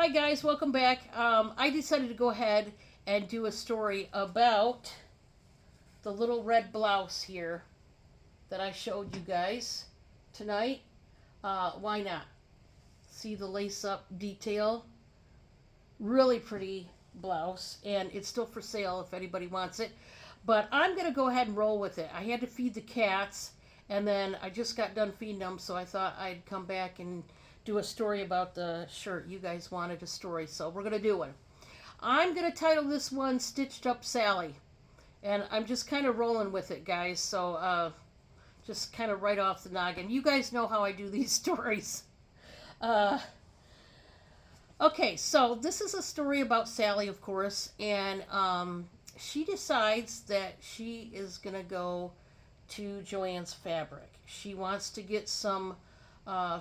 Hi guys, welcome back. I decided to go ahead and do a story about the little red blouse here that I showed you guys tonight. Why not? See the lace up detail? Really pretty blouse, and it's still for sale if anybody wants it. But I'm going to go ahead and roll with it. I had to feed the cats, and then I just got done feeding them, so I thought I'd come back and do a story about the shirt. You guys wanted a story, so we're going to do one. I'm going to title this one Stitched Up Sally. And I'm just kind of rolling with it, guys. So just kind of right off the noggin. You guys know how I do these stories. Uh, okay, so this is a story about Sally, of course. And she decides that she is going to go to Joann's Fabric. She wants to get some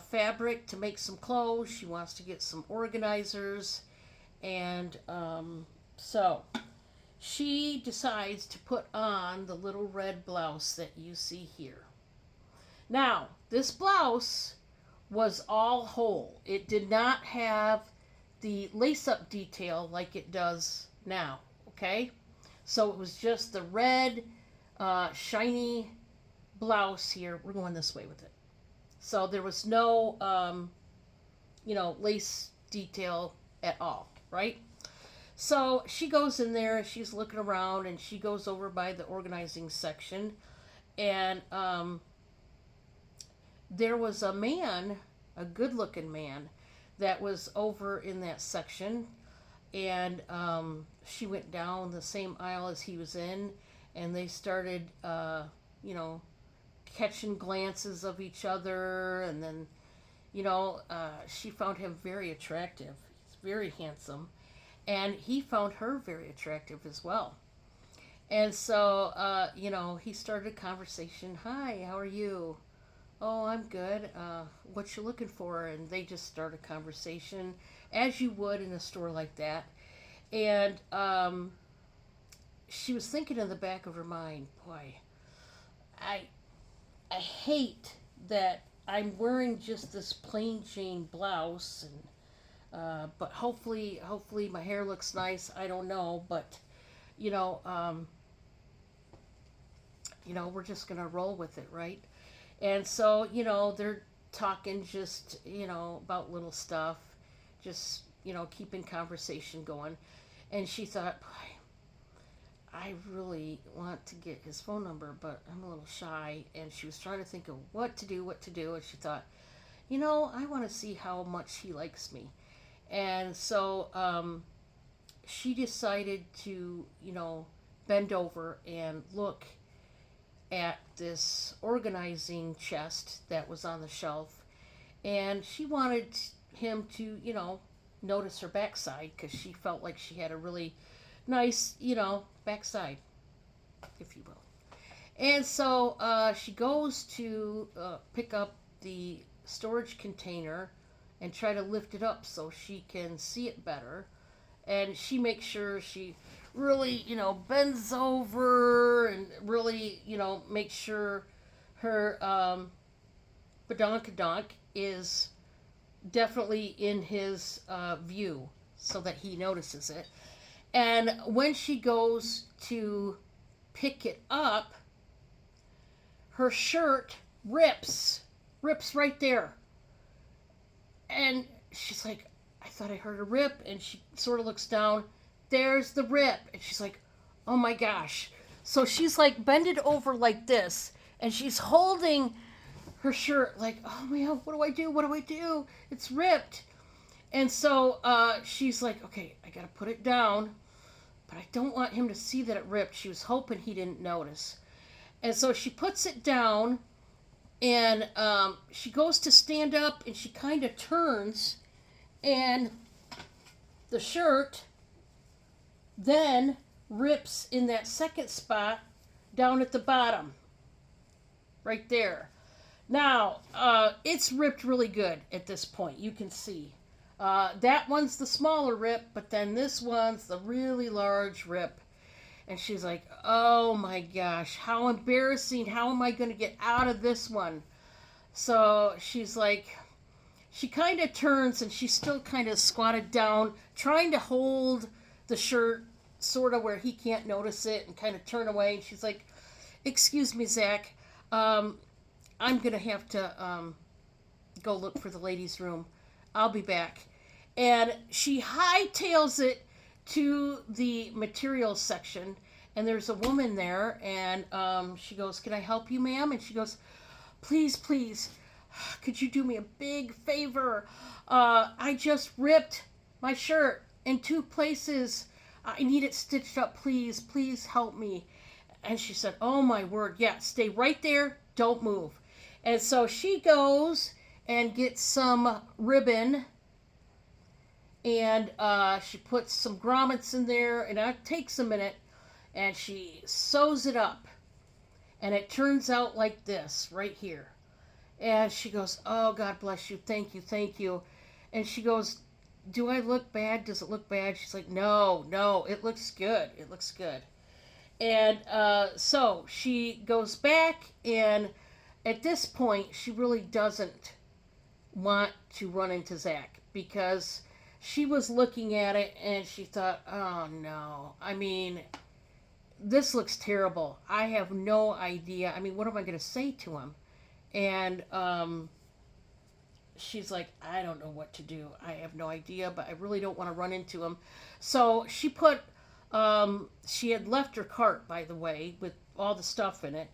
fabric to make some clothes. She wants to get some organizers. And so she decides to put on the little red blouse that you see here. Now, this blouse was all whole. It did not have the lace up detail like it does now, okay? So it was just the red, shiny blouse here. We're going this way with it. So there was no, lace detail at all, right? So she goes in there, she's looking around, and she goes over by the organizing section. And there was a man, a good looking man, that was over in that section. And she went down the same aisle as he was in, and they started, catching glances of each other. And then, she found him very attractive. He's very handsome. And he found her very attractive as well. And so, he started a conversation. Hi, how are you? Oh, I'm good. What you looking for? And they just start a conversation, as you would in a store like that. And she was thinking in the back of her mind, boy, I, I hate that I'm wearing just this plain Jane blouse, and but hopefully my hair looks nice. I don't know, but you know, um, we're just gonna roll with it, right? And so, they're talking just, about little stuff, just, keeping conversation going. And she thought, boy, I really want to get his phone number, but I'm a little shy. And she was trying to think of what to do. And she thought, I want to see how much he likes me. And so she decided to, bend over and look at this organizing chest that was on the shelf. And she wanted him to, notice her backside because she felt like she had a really nice, backside, if you will. And so she goes to pick up the storage container and try to lift it up so she can see it better. And she makes sure she really, bends over and really, makes sure her badonkadonk is definitely in his view so that he notices it. And when she goes to pick it up, her shirt rips right there. And she's like, I thought I heard a rip. And she sort of looks down. There's the rip. And she's like, oh my gosh. So she's like bended over like this. And she's holding her shirt like, oh my God, what do I do? What do I do? It's ripped. And so she's like, okay, I got to put it down. But I don't want him to see that it ripped. She was hoping he didn't notice. And so she puts it down, and she goes to stand up, and she kind of turns, and the shirt then rips in that second spot down at the bottom, right there. Now, it's ripped really good at this point. You can see. That one's the smaller rip, but then this one's the really large rip. And she's like, oh my gosh, how embarrassing. How am I going to get out of this one? So she's like, she kind of turns and she's still kind of squatted down, trying to hold the shirt sort of where he can't notice it and kind of turn away. And she's like, "Excuse me, Zach. I'm going to have to go look for the ladies' room. I'll be back." And she hightails it to the materials section. And there's a woman there. And she goes, "Can I help you, ma'am?" And she goes, "Please, please. Could you do me a big favor? I just ripped my shirt in 2 places. I need it stitched up, please. Please help me." And she said, "Oh my word, yeah, stay right there. Don't move." And so she goes and gets some ribbon, and she puts some grommets in there, and it takes a minute, and she sews it up. And it turns out like this right here. And she goes, "Oh, God bless you. Thank you. Thank you." And she goes, "Do I look bad? Does it look bad?" She's like, No, it looks good. It looks good." And so she goes back, and at this point, she really doesn't want to run into Zach because she was looking at it and she thought, "Oh, no. I mean, this looks terrible. I have no idea. I mean, what am I going to say to him?" And she's like, "I don't know what to do. I have no idea, but I really don't want to run into him." So she put, she had left her cart, by the way, with all the stuff in it.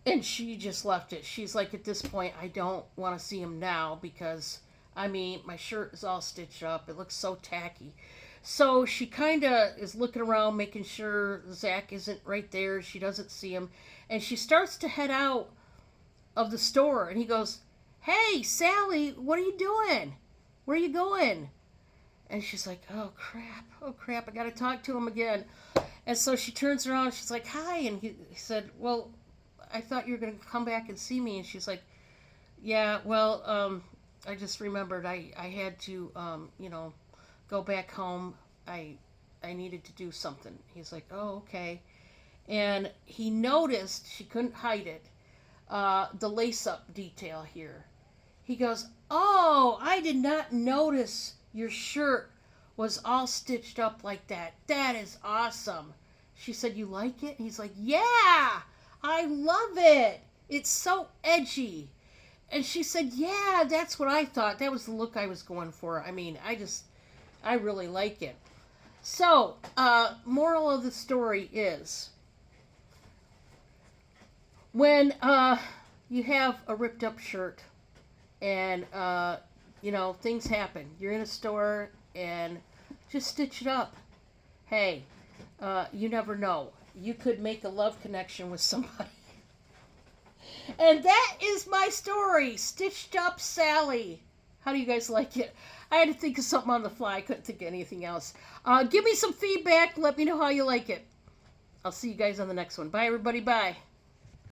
And she just left it. She's like, "At this point, I don't want to see him now because, I mean, my shirt is all stitched up. It looks so tacky." So she kind of is looking around, making sure Zach isn't right there. She doesn't see him. And she starts to head out of the store, and he goes, "Hey, Sally, what are you doing? Where are you going?" And she's like, "Oh crap, I gotta talk to him again." And so she turns around, and she's like, "Hi," and he said, "Well, I thought you were gonna come back and see me." And she's like, "Yeah, well, I just remembered I had to, go back home. I needed to do something." He's like, "Oh, okay." And he noticed, she couldn't hide it, the lace-up detail here. He goes, "Oh, I did not notice your shirt was all stitched up like that. That is awesome." She said, "You like it?" He's like, "Yeah, I love it. It's so edgy." And she said, "Yeah, that's what I thought. That was the look I was going for. I mean, I really like it." So, moral of the story is, when you have a ripped up shirt and things happen, you're in a store and just stitch it up. Hey, you never know, you could make a love connection with somebody. And that is my story, Stitched Up Sally. How do you guys like it? I had to think of something on the fly. I couldn't think of anything else. Give me some feedback. Let me know how you like it. I'll see you guys on the next one. Bye, everybody. Bye.